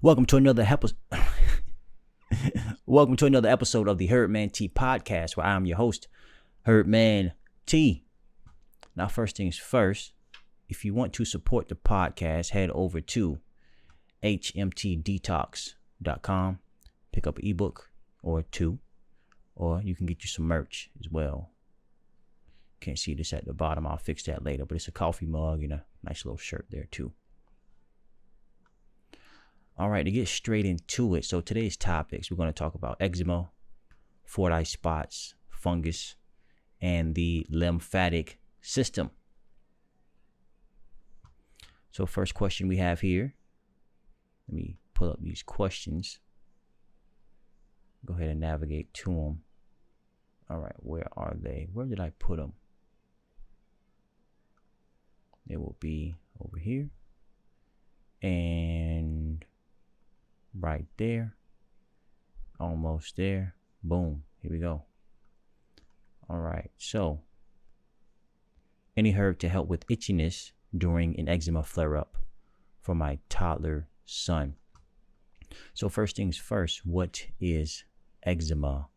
Welcome to another episode. Welcome to another episode of the HerbmanT podcast, where I'm your host, HerbmanT. Now, first things first, if you want to support the podcast, head over to HMTdetox.com, pick up an ebook or two, or you can get you some merch as well. Can't see this at the bottom. I'll fix that later, but it's a coffee mug and a nice little shirt there too. All right, to get straight into it. So today's topics, we're going to talk about eczema, Fordyce Spots, fungus, and the lymphatic system. So first question we have here. Let me pull up these questions. Go ahead and navigate to them. All right, where are they? Where did I put them? They will be over here. And right there, almost there. Boom, here we go. All right, so any herb to help with itchiness during an eczema flare-up for my toddler son. So first things first, what is eczema?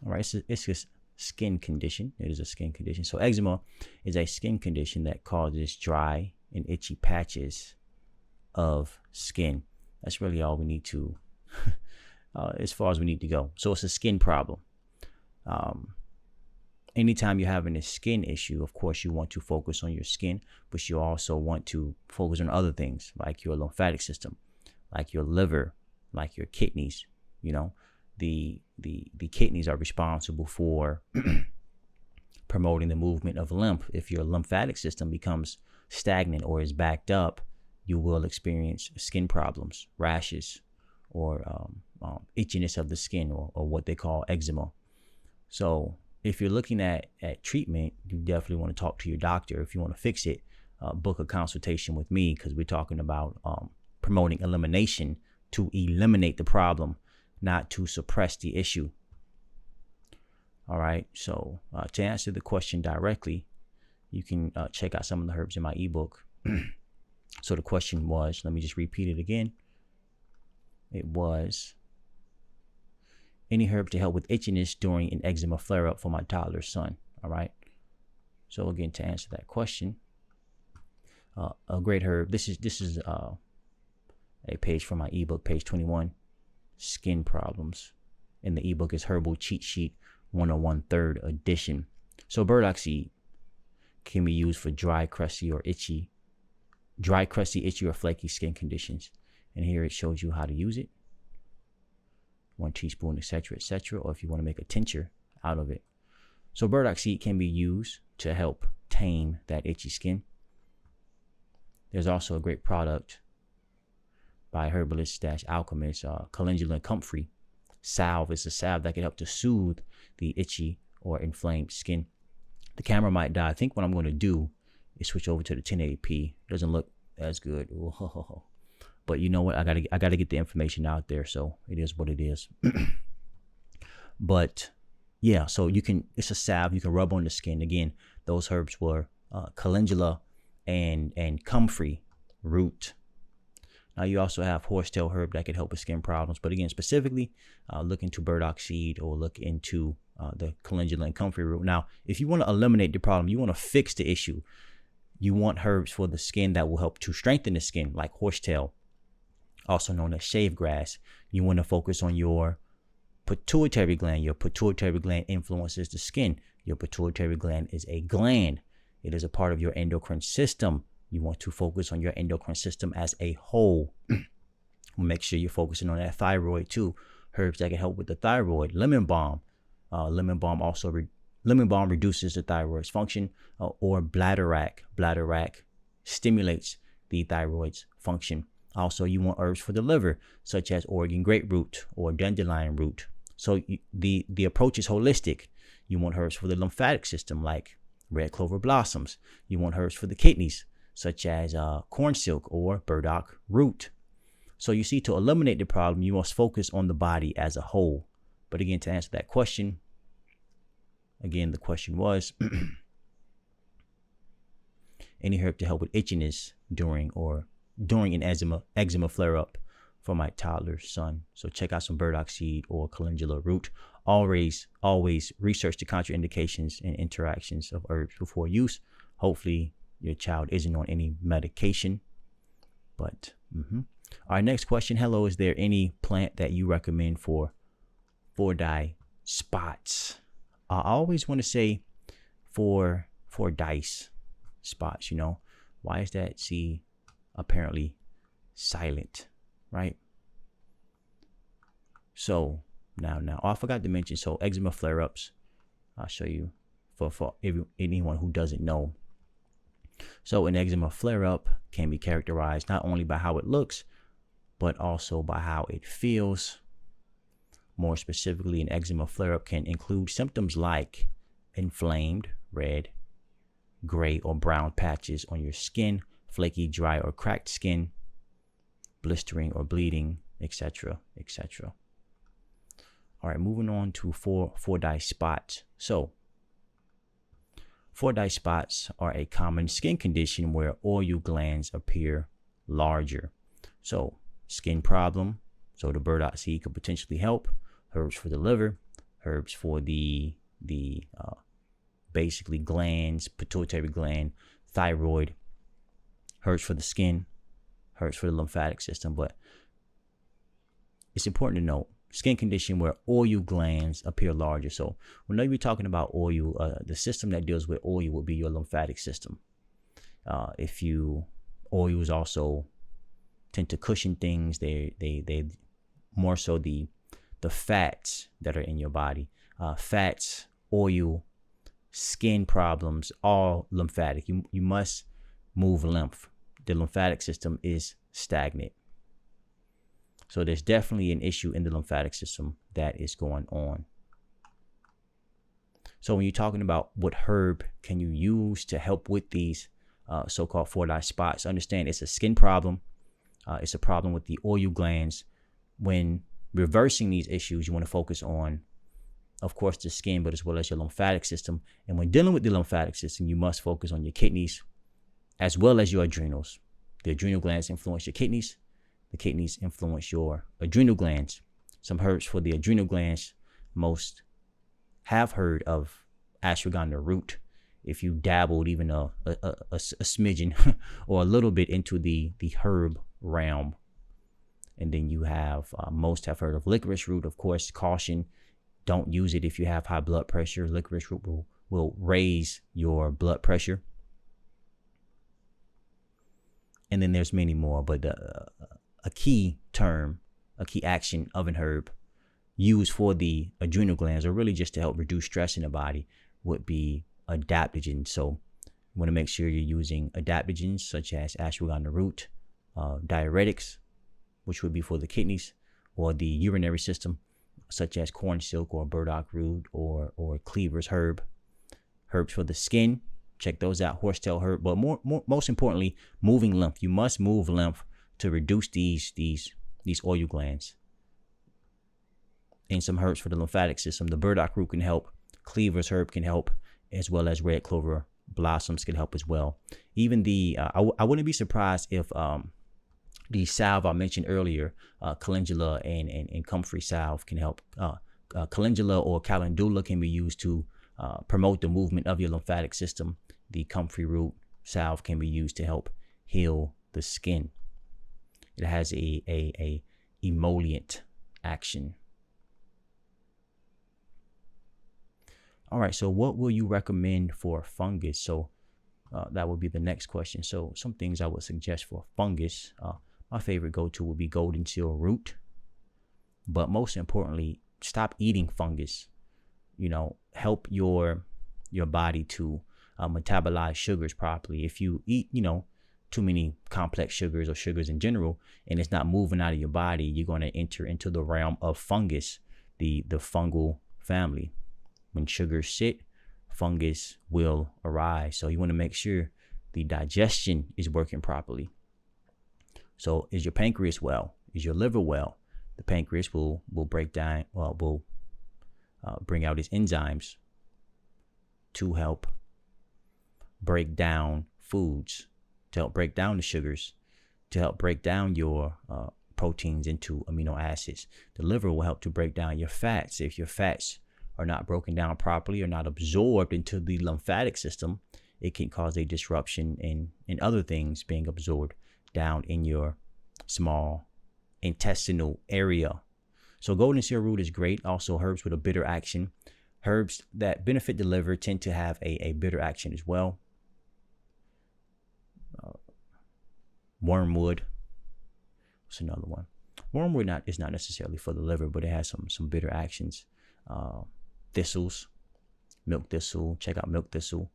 All right, it's a skin condition. It is a skin condition. So eczema is a skin condition that causes dry and itchy patches of skin. That's really all we need to, as far as we need to go. So it's a skin problem. Anytime you're having a skin issue, of course, you want to focus on your skin, but you also want to focus on other things like your lymphatic system, like your liver, like your kidneys. You know, the kidneys are responsible for promoting the movement of lymph. If your lymphatic system becomes stagnant or is backed up, you will experience skin problems, rashes, or itchiness of the skin, or what they call eczema. So if you're looking at treatment, you definitely want to talk to your doctor. If you want to fix it, book a consultation with me, because we're talking about promoting elimination to eliminate the problem, not to suppress the issue. All right, so to answer the question directly, you can check out some of the herbs in my ebook. So the question was, let me just repeat it again. It was, any herb to help with itchiness during an eczema flare-up for my toddler son. All right, so again, to answer that question, a great herb. This is a page from my ebook, page 21. Skin problems, and the ebook is Herbal Cheat Sheet 101 3rd edition. So burdock seed can be used for dry, crusty, itchy, or flaky skin conditions. And here it shows you how to use it. 1 teaspoon, etc., etc., or if you want to make a tincture out of it. So burdock seed can be used to help tame that itchy skin. There's also a great product by herbalist-alchemist, calendula comfrey salve. Is a salve that can help to soothe the itchy or inflamed skin. The camera might die. I think what I'm going to do is switch over to the 1080p. Doesn't look as good. Whoa. But you know what? I gotta get the information out there. So it is what it is. But yeah, so it's a salve you can rub on the skin. Again, those herbs were calendula and comfrey root. Now you also have horsetail herb that can help with skin problems. But again, specifically, look into burdock seed or look into the calendula and comfrey root. Now, if you want to eliminate the problem, you want to fix the issue, you want herbs for the skin that will help to strengthen the skin, like horsetail, also known as shave grass. You want to focus on your pituitary gland. Your pituitary gland influences the skin. Your pituitary gland is a gland. It is a part of your endocrine system. You want to focus on your endocrine system as a whole. Make sure you're focusing on that thyroid too. Herbs that can help with the thyroid. Lemon balm. Lemon balm reduces the thyroid's function. Or bladderwrack. Bladderwrack stimulates the thyroid's function. Also, you want herbs for the liver, such as Oregon grapefruit or dandelion root. So the approach is holistic. You want herbs for the lymphatic system, like red clover blossoms. You want herbs for the kidneys, such as corn silk or burdock root. So you see, to eliminate the problem, you must focus on the body as a whole. But again, to answer that question, again, the question was, any herb to help with itchiness during an eczema flare up for my toddler son. So check out some burdock seed or calendula root. Always research the contraindications and interactions of herbs before use. Hopefully your child isn't on any medication. But Our next question. Hello, is there any plant that you recommend for Fordyce Spots? I always want to say Fordyce Spots, why is that C apparently silent, right? So now I forgot to mention, so eczema flare-ups, I'll show you for anyone who doesn't know. So an eczema flare-up can be characterized not only by how it looks, but also by how it feels. More specifically, an eczema flare-up can include symptoms like inflamed, red, gray, or brown patches on your skin, flaky, dry, or cracked skin, blistering or bleeding, etc., etc. All right, moving on to Fordyce spots. So, Fordyce spots are a common skin condition where oil glands appear larger. So, skin problem. So the burdock seed could potentially help. Herbs for the liver, herbs for the basically glands, pituitary gland, thyroid, herbs for the skin, herbs for the lymphatic system. But it's important to note, skin condition where oil glands appear larger. So whenever you're talking about oil, the system that deals with oil would be your lymphatic system. Oils also tend to cushion things. They more so the fats that are in your body, fats, oil, skin problems, all lymphatic. You must move lymph. The lymphatic system is stagnant. So there's definitely an issue in the lymphatic system that is going on. So when you're talking about what herb can you use to help with these so-called Fordyce spots, understand it's a skin problem. It's a problem with the oil glands. When reversing these issues, you want to focus on, of course, the skin, but as well as your lymphatic system. And when dealing with the lymphatic system, you must focus on your kidneys as well as your adrenals. The adrenal glands influence your kidneys. The kidneys influence your adrenal glands. Some herbs for the adrenal glands, most have heard of ashwagandha root. If you dabbled even a smidgen or a little bit into the herb realm. And then you have, most have heard of licorice root. Of course, caution, don't use it if you have high blood pressure. Licorice root will raise your blood pressure. And then there's many more, but a key action of an herb used for the adrenal glands, or really just to help reduce stress in the body, would be adaptogens. So you want to make sure you're using adaptogens such as ashwagandha root, diuretics, which would be for the kidneys or the urinary system, such as corn silk or burdock root or cleaver's herb. Herbs for the skin, check those out, horsetail herb. But most importantly, moving lymph. You must move lymph to reduce these oil glands. And some herbs for the lymphatic system. The burdock root can help. Cleaver's herb can help, as well as red clover blossoms can help as well. Even I wouldn't be surprised if the salve I mentioned earlier, calendula and comfrey salve can help. Calendula or calendula can be used to promote the movement of your lymphatic system. The comfrey root salve can be used to help heal the skin. It has a emollient action. All right, so what will you recommend for fungus? So that would be the next question. So some things I would suggest for fungus. My favorite go-to would be golden seal root. But most importantly, stop eating fungus. Help your body to metabolize sugars properly. If you eat, too many complex sugars or sugars in general, and it's not moving out of your body, you're going to enter into the realm of fungus, the fungal family. When sugars sit, fungus will arise. So you want to make sure the digestion is working properly. So is your pancreas well? Is your liver well? The pancreas will break down, will bring out its enzymes to help break down foods, to help break down the sugars, to help break down your proteins into amino acids. The liver will help to break down your fats. If your fats are not broken down properly or not absorbed into the lymphatic system, it can cause a disruption in other things being absorbed down in your small intestinal area. So golden seal root is great. Also herbs with a bitter action. Herbs that benefit the liver tend to have a bitter action as well. Wormwood. What's another one? Wormwood is not necessarily for the liver, but it has some bitter actions. Thistles, milk thistle. Check out milk thistle,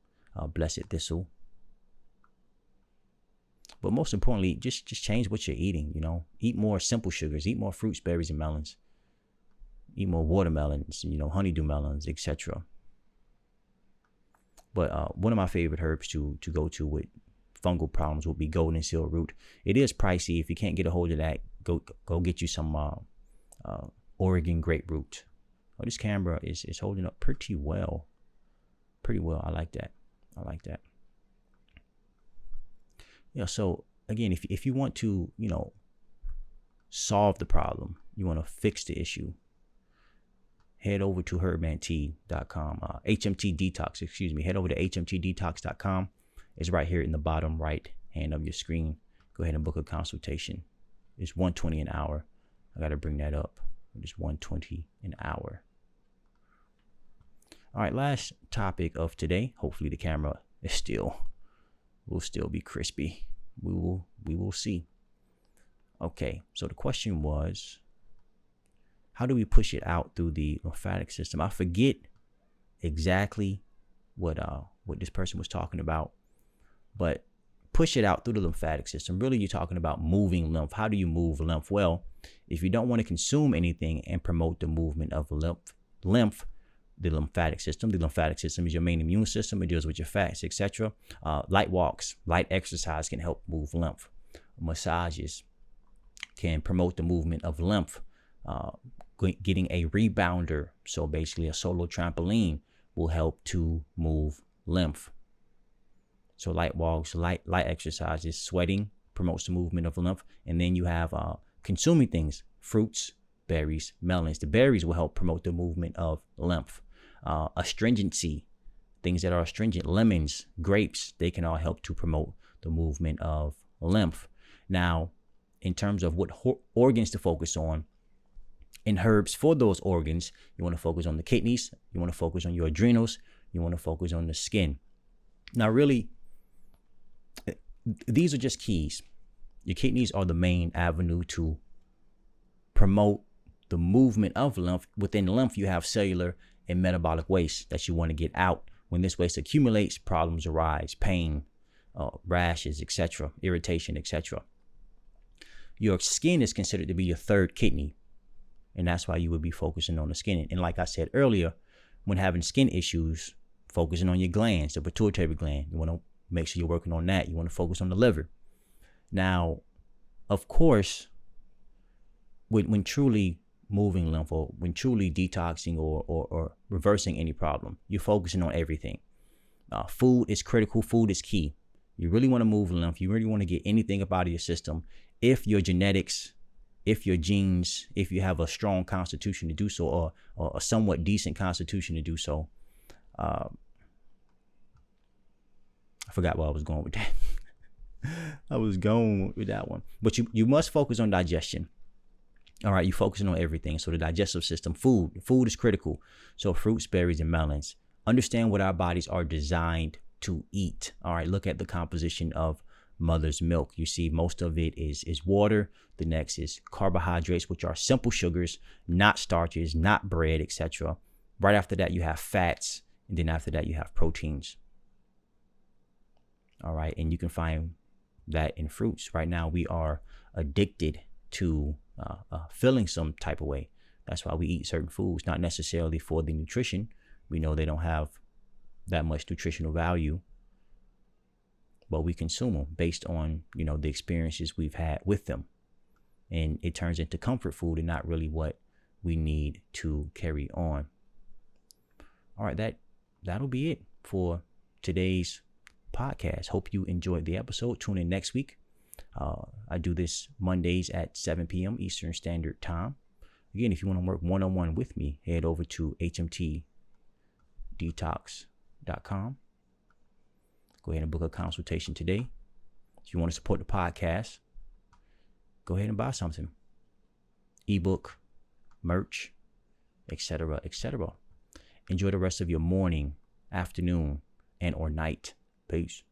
blessed thistle. But most importantly, just change what you're eating. You know, eat more simple sugars. Eat more fruits, berries, and melons. Eat more watermelons. You know, honeydew melons, etc. But one of my favorite herbs to go to with fungal problems would be golden seal root. It is pricey. If you can't get a hold of that, go get you some Oregon grapefruit. Oh, this camera is holding up pretty well. I like that. Yeah, so again, if you want to, you know, solve the problem, you want to fix the issue, head over to HerbmanT.com. HMT Detox, excuse me. Head over to HMTDetox.com. It's right here in the bottom right hand of your screen. Go ahead and book a consultation. It's $120 an hour. I got to bring that up. It's $120 an hour. All right, last topic of today. Hopefully the camera will still be crispy. We will see. Okay, so the question was, how do we push it out through the lymphatic system? I forget exactly what this person was talking about, but push it out through the lymphatic system. Really, you're talking about moving lymph. How do you move lymph? Well, if you don't want to consume anything and promote the movement of lymph, the lymphatic system is your main immune system. It deals with your fats, etc. Light walks, light exercise can help move lymph. Massages can promote the movement of lymph. Getting a rebounder, so basically a solo trampoline, will help to move lymph. So light walks, light exercises, sweating promotes the movement of lymph. And then you have consuming things, fruits, berries, melons. The berries will help promote the movement of lymph. Astringency, things that are astringent, lemons, grapes, they can all help to promote the movement of lymph. Now, in terms of what organs to focus on, in herbs for those organs, you want to focus on the kidneys, you want to focus on your adrenals, you want to focus on the skin. Now, really, these are just keys. Your kidneys are the main avenue to promote the movement of lymph. Within lymph, you have cellular and metabolic waste that you want to get out. When this waste accumulates, problems arise, pain, rashes, etc., irritation, etc. Your skin is considered to be your third kidney, and that's why you would be focusing on the skin. And like I said earlier, when having skin issues, focusing on your glands, the pituitary gland, you want to make sure you're working on that. You want to focus on the liver. Now, of course, when truly moving lymph, or when truly detoxing or reversing any problem, you're focusing on everything. Food is critical. Food is key. You really want to move lymph. You really want to get anything up out of your system. If your genetics, if your genes, if you have a strong constitution to do so, or a somewhat decent constitution to do so. I forgot where I was going with that. I was going with that one. But you must focus on digestion. All right, you're focusing on everything. So the digestive system, food is critical. So fruits, berries, and melons. Understand what our bodies are designed to eat. All right, look at the composition of mother's milk. You see most of it is water. The next is carbohydrates, which are simple sugars, not starches, not bread, etc. Right after that, you have fats. And then after that, you have proteins. All right, and you can find that in fruits. Right now, we are addicted to feeling some type of way. That's why we eat certain foods, not necessarily for the nutrition. We know they don't have that much nutritional value, but we consume them based on, the experiences we've had with them. And it turns into comfort food and not really what we need to carry on. All right, that'll be it for today's podcast. Hope you enjoyed the episode. Tune in next week. I do this Mondays at 7 p.m. Eastern Standard Time. Again, if you want to work one-on-one with me, head over to hmtdetox.com. Go ahead and book a consultation today. If you want to support the podcast, go ahead and buy something. Ebook, merch, etc., etc. Enjoy the rest of your morning, afternoon, and or night. Peace.